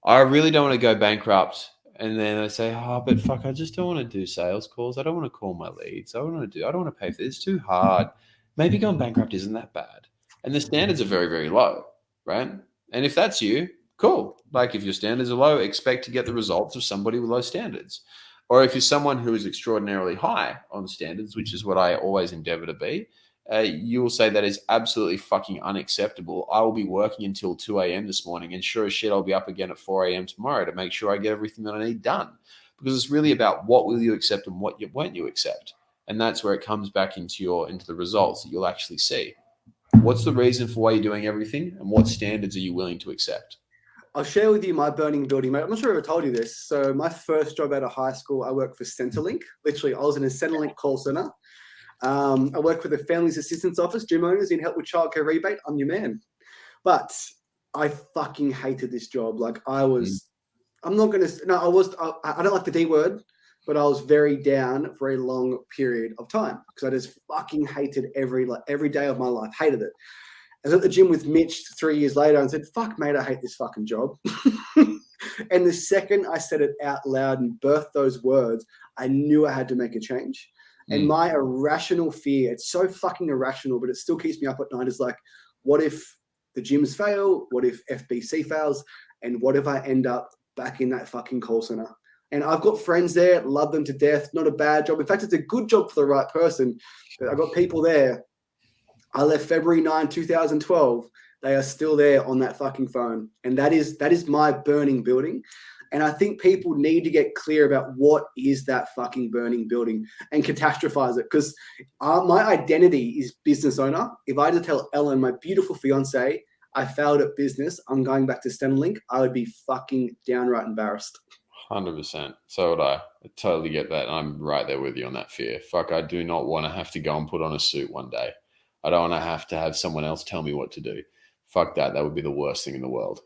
I really don't want to go bankrupt. And then they say, oh, but fuck, I just don't want to do sales calls. I don't want to call my leads. I don't want to pay for this. It's too hard. Maybe going bankrupt isn't that bad. And the standards are very, very low, right? And if that's you, cool. Like if your standards are low, expect to get the results of somebody with low standards. Or if you're someone who is extraordinarily high on standards, which is what I always endeavor to be, you will say that is absolutely fucking unacceptable. I will be working until 2 a.m. this morning, and sure as shit, I'll be up again at 4 a.m. tomorrow to make sure I get everything that I need done. Because it's really about what will you accept and what won't you accept. And that's where it comes back into the results that you'll actually see. What's the reason for why you're doing everything, and what standards are you willing to accept? I'll share with you my burning building, mate. I'm not sure if I told you this. So my first job out of high school, I worked for Centrelink. Literally, I was in a Centrelink call center. I work for the Families Assistance Office, gym owners in help with childcare rebate. I'm your man. But I fucking hated this job. Like I don't like the D word, but I was very down for a long period of time because I just fucking hated every day of my life. Hated it. I was at the gym with Mitch 3 years later and said, fuck, mate, I hate this fucking job. And the second I said it out loud and birthed those words, I knew I had to make a change. And my irrational fear, it's so fucking irrational, but it still keeps me up at night, is like, what if the gyms fail? What if FBC fails? And what if I end up back in that fucking call center? And I've got friends there, love them to death, not a bad job. In fact, it's a good job for the right person. I've got people there. I left February 9, 2012. They are still there on that fucking phone. And that is my burning building. And I think people need to get clear about what is that fucking burning building and catastrophize it. Because my identity is business owner. If I had to tell Ellen, my beautiful fiance, I failed at business, I'm going back to Centrelink, I would be fucking downright embarrassed. 100%. So would I totally get that. I'm right there with you on that fear. Fuck, I do not want to have to go and put on a suit one day. I don't want to have someone else tell me what to do. Fuck that. That would be the worst thing in the world.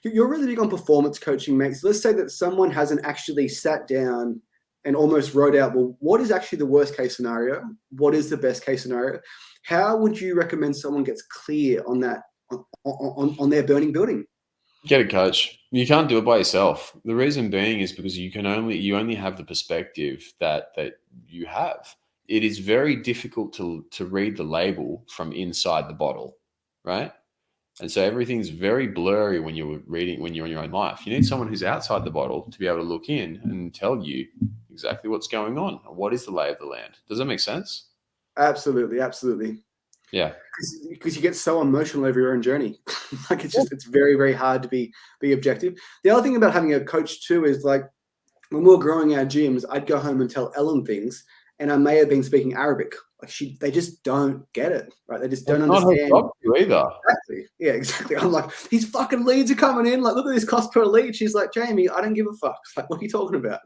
You're really big on performance coaching, mate. So let's say that someone hasn't actually sat down and almost wrote out, well, what is actually the worst case scenario? What is the best case scenario? How would you recommend someone gets clear on that, on their burning building? Get a coach. You can't do it by yourself. The reason being is because you only have the perspective that you have. It is very difficult to read the label from inside the bottle, right? And so everything's very blurry when you're in your own life. You need someone who's outside the bottle to be able to look in and tell you exactly what's going on. What is the lay of the land? Does that make sense? Absolutely. Absolutely. Yeah. Because you get so emotional over your own journey. Like it's very, very hard to be objective. The other thing about having a coach too is like when we were growing our gyms, I'd go home and tell Ellen things, and I may have been speaking Arabic. Like they just don't get it, right? They just don't understand. Not her job either. Exactly. Yeah, exactly. I'm like, these fucking leads are coming in. Like, look at this cost per lead. She's like, Jamie, I don't give a fuck. Like, what are you talking about?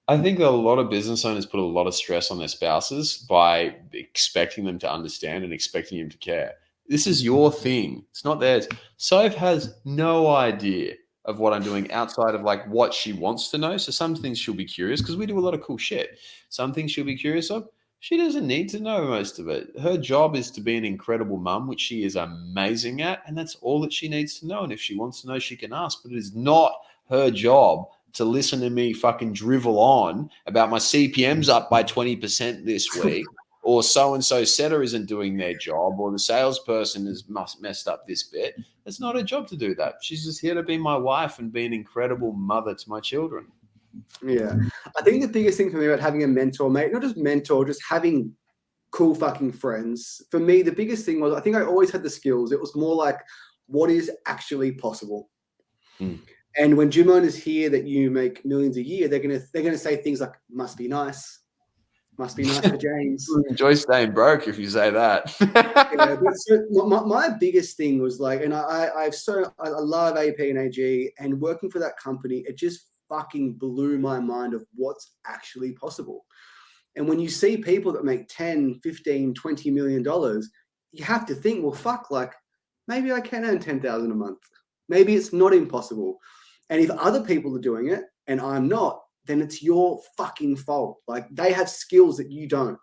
I think a lot of business owners put a lot of stress on their spouses by expecting them to understand and expecting them to care. This is your thing. It's not theirs. Soph has no idea of what I'm doing outside of like what she wants to know. So some things she'll be curious because we do a lot of cool shit. Some things she'll be curious of. She doesn't need to know most of it. Her job is to be an incredible mum, which she is amazing at, and that's all that she needs to know. And if she wants to know, she can ask. But it is not her job to listen to me fucking drivel on about my CPM's up by 20% this week, or so-and-so setter isn't doing their job, or the salesperson has messed up this bit. It's not her job to do that. She's just here to be my wife and be an incredible mother to my children. Yeah. I think the biggest thing for me about having a mentor, mate, not just mentor, just having cool fucking friends. For me, the biggest thing was I think I always had the skills. It was more like what is actually possible. And when gym owners hear that you make millions a year, they're gonna say things like "must be nice for James." Enjoy staying broke if you say that. Yeah, but so my biggest thing was like, and I love AP and AG, and working for that company, it just fucking blew my mind of what's actually possible. And when you see people that make 10, 15, 20 million dollars, you have to think, well, fuck, like maybe I can earn 10,000 a month. Maybe it's not impossible. And if other people are doing it and I'm not, then it's your fucking fault. Like they have skills that you don't.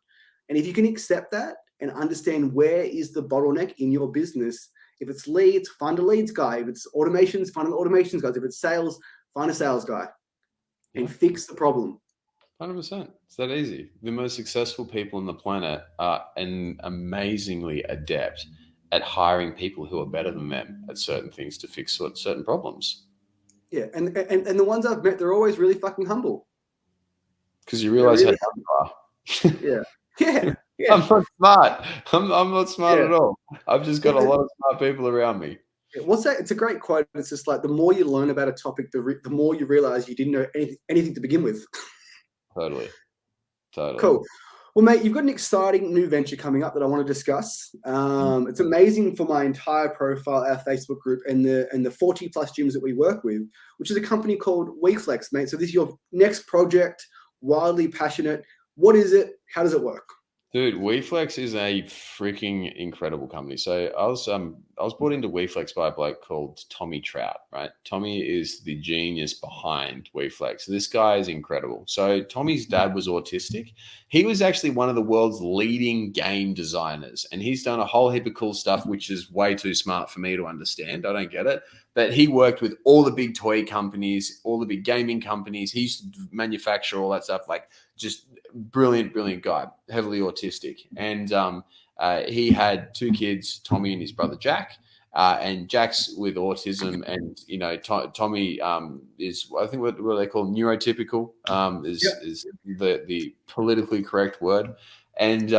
And if you can accept that and understand where is the bottleneck in your business, if it's leads, find a leads guy. If it's automations, find an automations guy. If it's sales, find a sales guy and fix the problem. 100%. It's that easy. The most successful people on the planet are amazingly adept at hiring people who are better than them at certain things to fix certain problems. Yeah, and the ones I've met, they're always really fucking humble. Because you realize how dumb you are. Yeah. I'm not smart. I'm not smart at all. I've just got a lot of smart people around me. What's that? It's a great quote. It's just like the more you learn about a topic, the more you realize you didn't know anything to begin with. Totally. Cool. Well, mate, you've got an exciting new venture coming up that I want to discuss. It's amazing for my entire profile, our Facebook group, and the 40 plus gyms that we work with, which is a company called WeFlex, mate. So this is your next project, wildly passionate. What is it? How does it work? Dude, WeFlex is a freaking incredible company. So I was brought into WeFlex by a bloke called Tommy Trout, right? Tommy is the genius behind WeFlex. This guy is incredible. So Tommy's dad was autistic. He was actually one of the world's leading game designers, and he's done a whole heap of cool stuff, which is way too smart for me to understand. I don't get it. But he worked with all the big toy companies, all the big gaming companies. He used to manufacture all that stuff, like just brilliant guy, heavily autistic. And he had two kids, Tommy and his brother Jack. And Jack's with autism, and Tommy is, I think, what they call neurotypical, is the politically correct word. And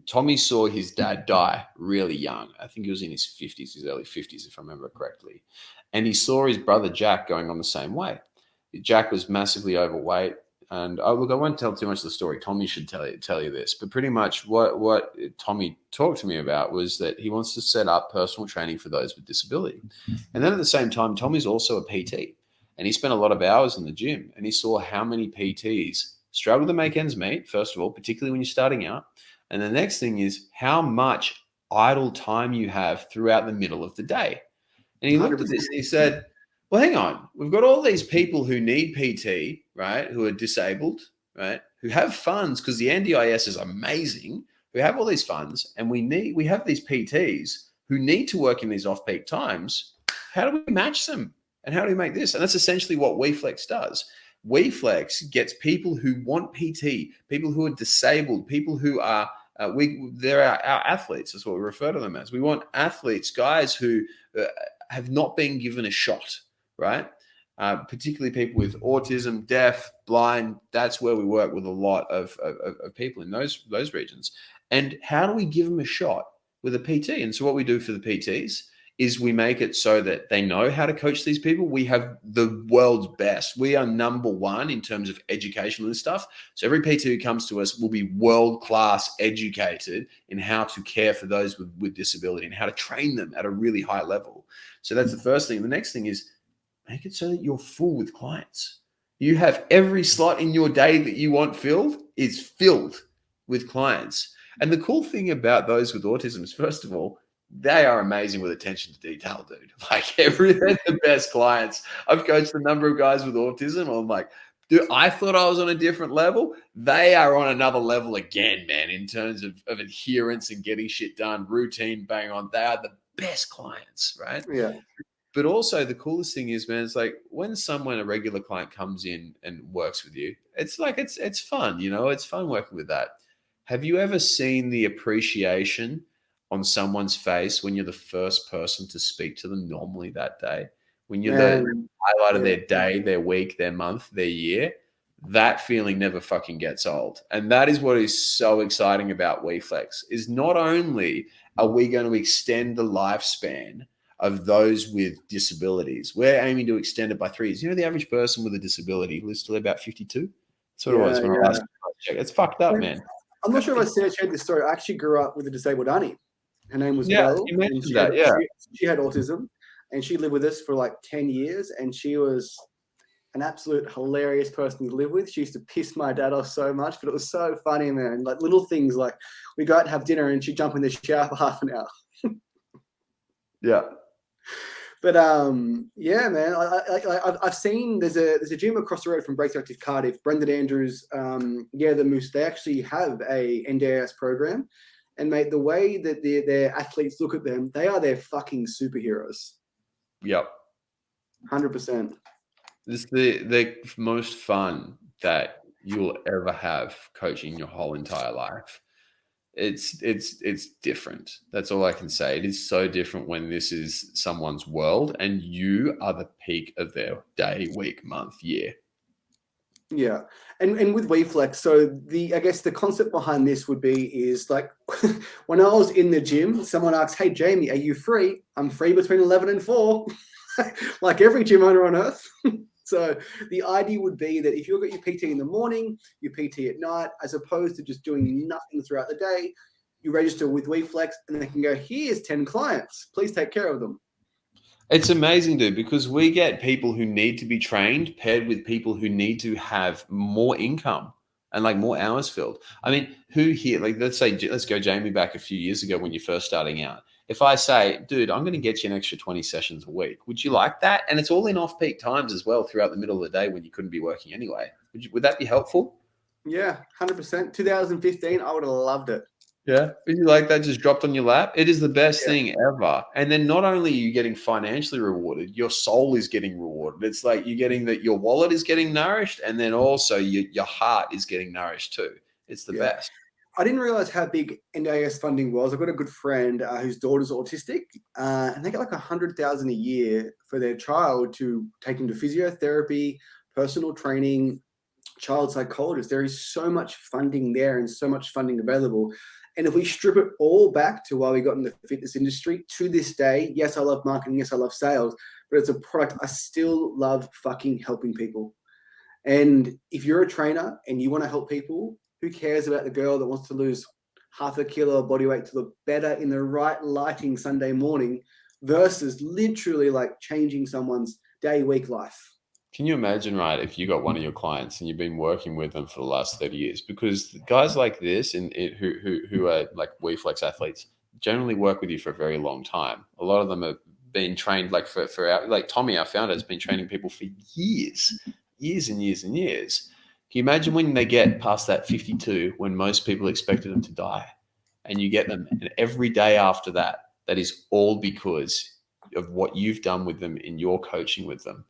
Tommy saw his dad die really young. I think he was in his 50s, his early 50s, if I remember correctly. And he saw his brother Jack going on the same way. Jack was massively overweight. And look, I won't tell too much of the story. Tommy should tell you this. But pretty much what Tommy talked to me about was that he wants to set up personal training for those with disability. And then at the same time, Tommy's also a PT. And he spent a lot of hours in the gym. And he saw how many PTs struggle to make ends meet, first of all, particularly when you're starting out. And the next thing is how much idle time you have throughout the middle of the day. And he looked at this and he said, well, hang on. We've got all these people who need PT, right, who are disabled, right, who have funds because the NDIS is amazing, who have all these funds, and we have these PTs who need to work in these off-peak times. How do we match them? And how do we make this? And that's essentially what WeFlex does. WeFlex gets people who want PT, people who are disabled, people who are they're our athletes. That's what we refer to them as. We want athletes, guys who have not been given a shot, right? Particularly people with autism, deaf, blind. That's where we work with a lot of people in those regions. And how do we give them a shot with a PT? And so what we do for the PTs is we make it so that they know how to coach these people. We have the world's best. We are number one in terms of education and stuff. So every PT who comes to us will be world-class educated in how to care for those with disability and how to train them at a really high level. So that's the first thing. The next thing is make it so that you're full with clients. You have every slot in your day that you want filled is filled with clients. And the cool thing about those with autism is, first of all, they are amazing with attention to detail, dude. Like they're the best clients. I've coached a number of guys with autism. I'm like, dude, I thought I was on a different level. They are on another level again, man, in terms of adherence and getting shit done, routine, bang on. They are the best clients, right? Yeah. But also the coolest thing is, man, it's like when a regular client comes in and works with you, it's like, it's fun, it's fun working with that. Have you ever seen the appreciation on someone's face when you're the first person to speak to them normally that day? When you're the highlight of their day, their week, their month, their year, that feeling never fucking gets old. And that is what is so exciting about WeFlex, is not only are we going to extend the lifespan of those with disabilities, we're aiming to extend it by 3 years. The average person with a disability lives till about 52. That's what it was when I last checked. It's fucked up, man. I'm not sure if I shared this story. I actually grew up with a disabled auntie. Her name was Belle. You mentioned that, she had autism, and she lived with us for like 10 years, and she was an absolute hilarious person to live with. She used to piss my dad off so much, but it was so funny, man. Like little things like we go out and have dinner, and she'd jump in the shower for half an hour. Yeah. But yeah, man. I've seen there's a gym across the road from Breakthrough Active Cardiff, Brendan Andrews. The Moose. They actually have a NDIS program, and mate, the way that their athletes look at them, they are their fucking superheroes. Yep. 100%. This is the most fun that you'll ever have coaching your whole entire life. It's different. That's all I can say. It is so different when this is someone's world and you are the peak of their day, week, month, year. Yeah. And with WeFlex, so I guess the concept behind this would be is like when I was in the gym, someone asked, "Hey Jamie, are you free?" I'm free between 11 and 4, like every gym owner on earth. So the idea would be that if you've got your PT in the morning, your PT at night, as opposed to just doing nothing throughout the day, you register with WeFlex and they can go, "Here's 10 clients. Please take care of them." It's amazing, dude, because we get people who need to be trained paired with people who need to have more income and like more hours filled. I mean, who here, like, let's go Jamie back a few years ago when you're first starting out. If I say, dude, I'm going to get you an extra 20 sessions a week, would you like that? And it's all in off-peak times as well throughout the middle of the day when you couldn't be working anyway. Would that be helpful? Yeah, 100%. 2015, I would have loved it. Yeah. Would you like that just dropped on your lap? It is the best thing ever. And then not only are you getting financially rewarded, your soul is getting rewarded. It's like you're getting that your wallet is getting nourished, and then also your heart is getting nourished too. It's the best. I didn't realize how big NDIS funding was. I've got a good friend whose daughter's autistic, and they get like $100,000 a year for their child to take them to physiotherapy, personal training, child psychologist. There is so much funding there and so much funding available. And if we strip it all back to why we got in the fitness industry, to this day, yes, I love marketing, yes, I love sales, but it's a product. I still love fucking helping people. And if you're a trainer and you want to help people, who cares about the girl that wants to lose half a kilo of body weight to look better in the right lighting Sunday morning versus literally like changing someone's day, week, life? Can you imagine, right, if you got one of your clients and you've been working with them for the last 30 years? Because guys like this and who are like WeFlex athletes generally work with you for a very long time. A lot of them have been trained like for our, like Tommy, our founder, has been training people for years and years and years. Can you imagine when they get past that 52, when most people expected them to die, and you get them, and every day after that, that is all because of what you've done with them in your coaching with them.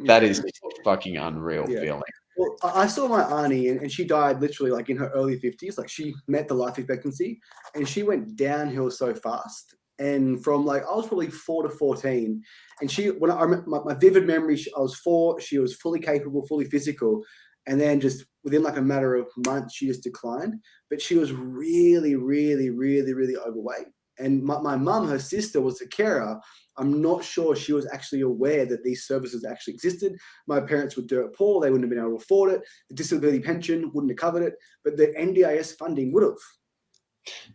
That is a fucking unreal feeling. Well, I saw my auntie, and she died literally like in her early 50s. Like she met the life expectancy, and she went downhill so fast. And from like, I was probably 4 to 14, and when I remember my vivid memory, I was 4, she was fully capable, fully physical. And then just within like a matter of months, she just declined. But she was really, really, really, really overweight. And my mum, her sister, was a carer. I'm not sure she was actually aware that these services actually existed. My parents were dirt poor. They wouldn't have been able to afford it. The disability pension wouldn't have covered it. But the NDIS funding would have.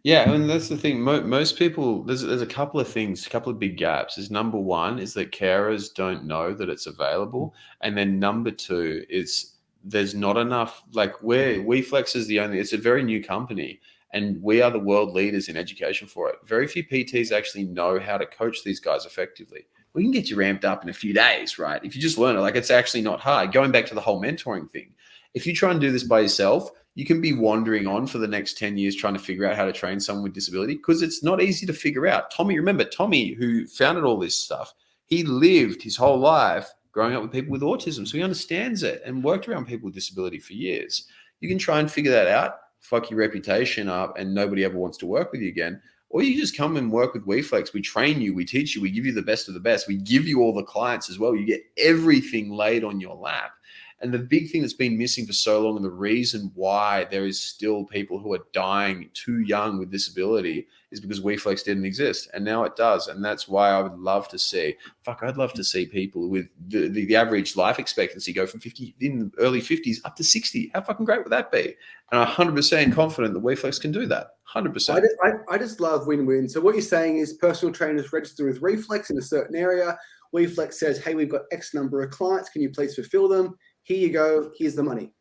Yeah, I mean, that's the thing. Most people, there's a couple of things, a couple of big gaps. Is number one is that carers don't know that it's available. And then number two is there's not enough, like WeFlex is it's a very new company, and we are the world leaders in education for it. Very few PTs actually know how to coach these guys effectively. We can get you ramped up in a few days, right? If you just learn it, like it's actually not hard. Going back to the whole mentoring thing, if you try and do this by yourself, you can be wandering on for the next 10 years trying to figure out how to train someone with disability, because it's not easy to figure out. Remember Tommy, who founded all this stuff, he lived his whole life growing up with people with autism. So he understands it and worked around people with disability for years. You can try and figure that out, fuck your reputation up, and nobody ever wants to work with you again. Or you just come and work with WeFlex. We train you, we teach you, we give you the best of the best. We give you all the clients as well. You get everything laid on your lap. And the big thing that's been missing for so long, and the reason why there is still people who are dying too young with disability, is because WeFlex didn't exist. And now it does. And that's why I would love to see, I'd love to see people with the average life expectancy go from 50 in the early 50s up to 60. How fucking great would that be? And I'm 100% confident that WeFlex can do that. 100%. I just love win-win. So what you're saying is personal trainers register with Reflex in a certain area. WeFlex says, hey, we've got X number of clients. Can you please fulfill them? Here you go. Here's the money.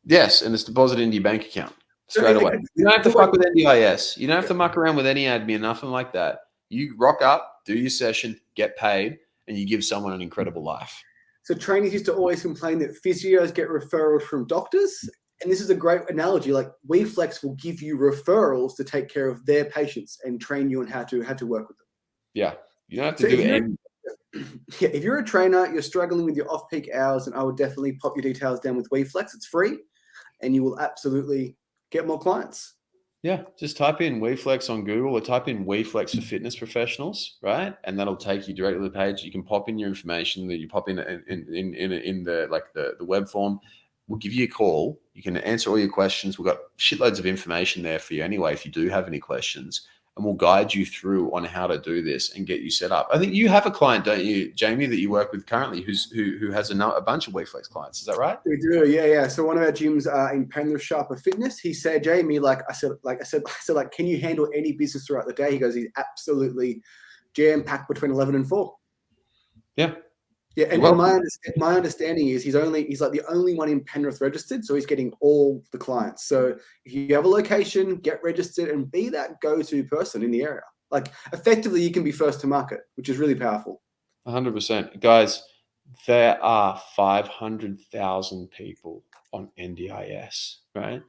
Yes, and it's deposited into your bank account straight away. You don't have to fuck with NDIS. You don't have to muck around with any admin, nothing like that. You rock up, do your session, get paid, and you give someone an incredible life. So trainers used to always complain that physios get referrals from doctors. And this is a great analogy. Like WeFlex will give you referrals to take care of their patients and train you on how to work with them. Yeah. You don't have to do anything. Yeah, if you're a trainer, you're struggling with your off-peak hours, and I would definitely pop your details down with WeFlex. It's free, and you will absolutely get more clients. Yeah, just type in WeFlex on Google, or type in WeFlex for fitness professionals, right? And that'll take you directly to the page. You can pop in your information that you pop in the web form. We'll give you a call. You can answer all your questions. We've got shitloads of information there for you anyway if you do have any questions. And we'll guide you through on how to do this and get you set up. I think you have a client, don't you, Jamie, that you work with currently who has a bunch of WeFlex clients. Is that right? We do, yeah. So one of our gyms in Penrith Sharper Fitness, he said, Jamie, I said, can you handle any business throughout the day? He goes, he's absolutely jam-packed between 11 and 4. Yeah. Yeah, and my understanding is he's like the only one in Penrith registered, so he's getting all the clients. So if you have a location, get registered and be that go-to person in the area. Like effectively, you can be first to market, which is really powerful. 100%. Guys, there are 500,000 people on NDIS, right?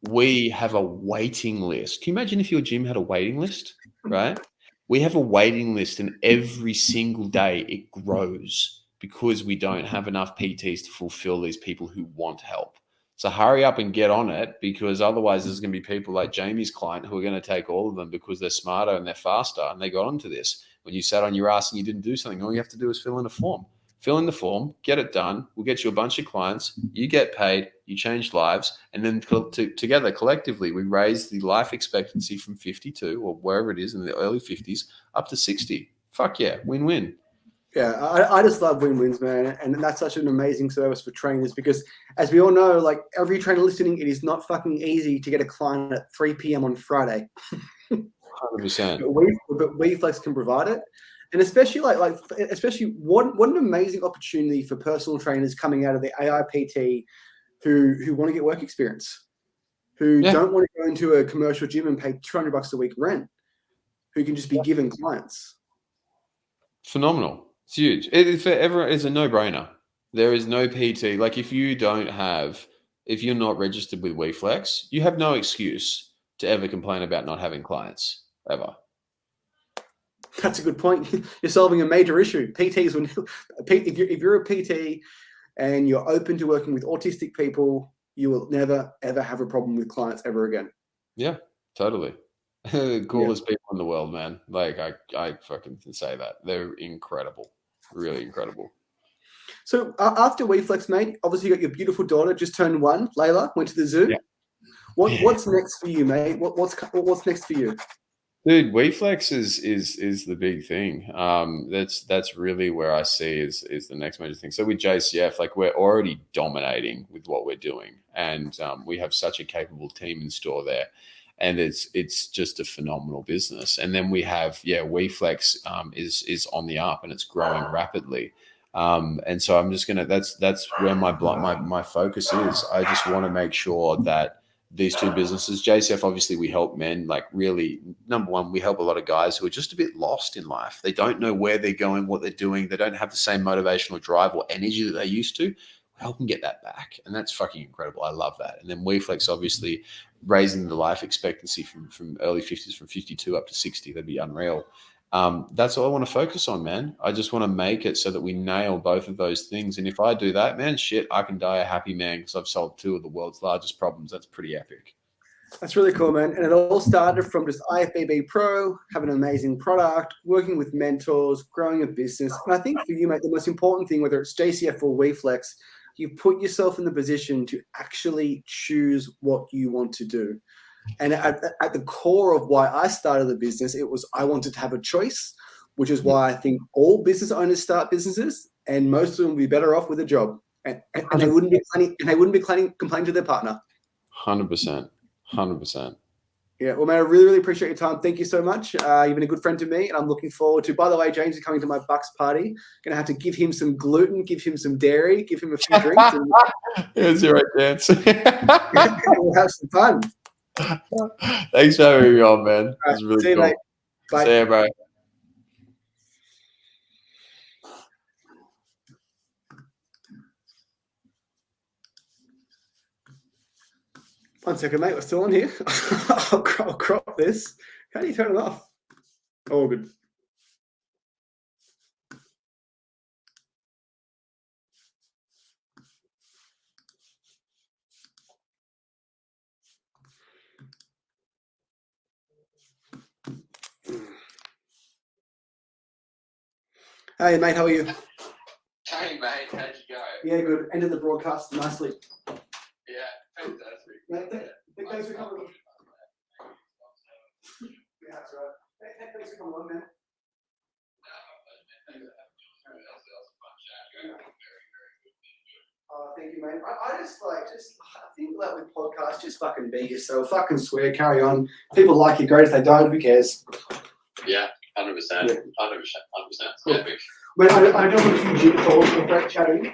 We have a waiting list. Can you imagine if your gym had a waiting list, right? We have a waiting list, and every single day it grows because we don't have enough PTs to fulfill these people who want help. So hurry up and get on it, because otherwise there's going to be people like Jamie's client who are going to take all of them because they're smarter and they're faster and they got onto this. When you sat on your ass and you didn't do something, all you have to do is fill in a form. Fill in the form, get it done. We'll get you a bunch of clients. You get paid, you change lives, and then together, collectively, we raise the life expectancy from 52 or wherever it is in the early 50s up to 60. Fuck yeah, win-win. Yeah, I just love win-wins, man. And that's such an amazing service for trainers because, as we all know, like every trainer listening, it is not fucking easy to get a client at 3 p.m. on Friday. 100%. But WeFlex can provide it. And especially especially what an amazing opportunity for personal trainers coming out of the AIPT who want to get work experience, who don't want to go into a commercial gym and pay $200 a week rent, who can just be given clients. Phenomenal. It's huge. It's a no-brainer. There is no PT. Like if you're not registered with WeFlex, you have no excuse to ever complain about not having clients, ever. That's a good point. You're solving a major issue. PTs, if you're a PT and you're open to working with autistic people, you will never, ever have a problem with clients ever again. Yeah, totally. Coolest people in the world, man. Like I fucking say that. They're incredible. Really incredible. So after WeFlex, mate, obviously you got your beautiful daughter, just turned 1, Layla, went to the zoo. Yeah. What's next for you, mate? What's next for you? Dude, WeFlex is the big thing. That's really where I see is the next major thing. So with JCF, like we're already dominating with what we're doing, and we have such a capable team in store there, and it's just a phenomenal business. And then we have WeFlex is on the up and it's growing rapidly. And so I'm just gonna that's where my focus is. I just want to make sure that these two businesses, JCF, obviously we help men, like really, number one, we help a lot of guys who are just a bit lost in life. They don't know where they're going, what they're doing. They don't have the same motivational drive or energy that they used to. We help them get that back. And that's fucking incredible. I love that. And then WeFlex, obviously raising the life expectancy from early 50s, from 52 up to 60. That'd be unreal. That's all I want to focus on, man. I just want to make it so that we nail both of those things. And if I do that, man, shit, I can die a happy man because I've solved 2 of the world's largest problems. That's pretty epic. That's really cool, man. And it all started from just IFBB Pro, having an amazing product, working with mentors, growing a business. And I think for you, mate, the most important thing, whether it's JCF or WeFlex, you've put yourself in the position to actually choose what you want to do. And at the core of why I started the business, it was I wanted to have a choice, which is why I think all business owners start businesses, and most of them will be better off with a job, and they wouldn't be complaining to their partner. 100%. Yeah, well, man, I really, really appreciate your time. Thank you so much. You've been a good friend to me, and I'm looking forward to. By the way, James is coming to my Bucks party. Going to have to give him some gluten, give him some dairy, give him a few drinks. That's your right dance. We'll have some fun. Thanks for having me on, man. Right, It's really see you, cool. Mate. Bye. See you, bro. One second, mate. We're still on here. I'll crop this. How do you turn it off? Oh, good. Hey, mate, how are you? Hey, mate, how'd you go? Yeah, good. Ended the broadcast nicely. Yeah, fantastic. Mate, thanks for coming on. Yeah, that's right. Thanks for coming on, man. Thank you, mate. I think that with podcasts, just fucking be yourself. Fucking swear, carry on. People like you, great. If they don't, who cares? Yeah, 100%. 100%. Cool. Epic. Well, I don't want to few calls for Brett chatting.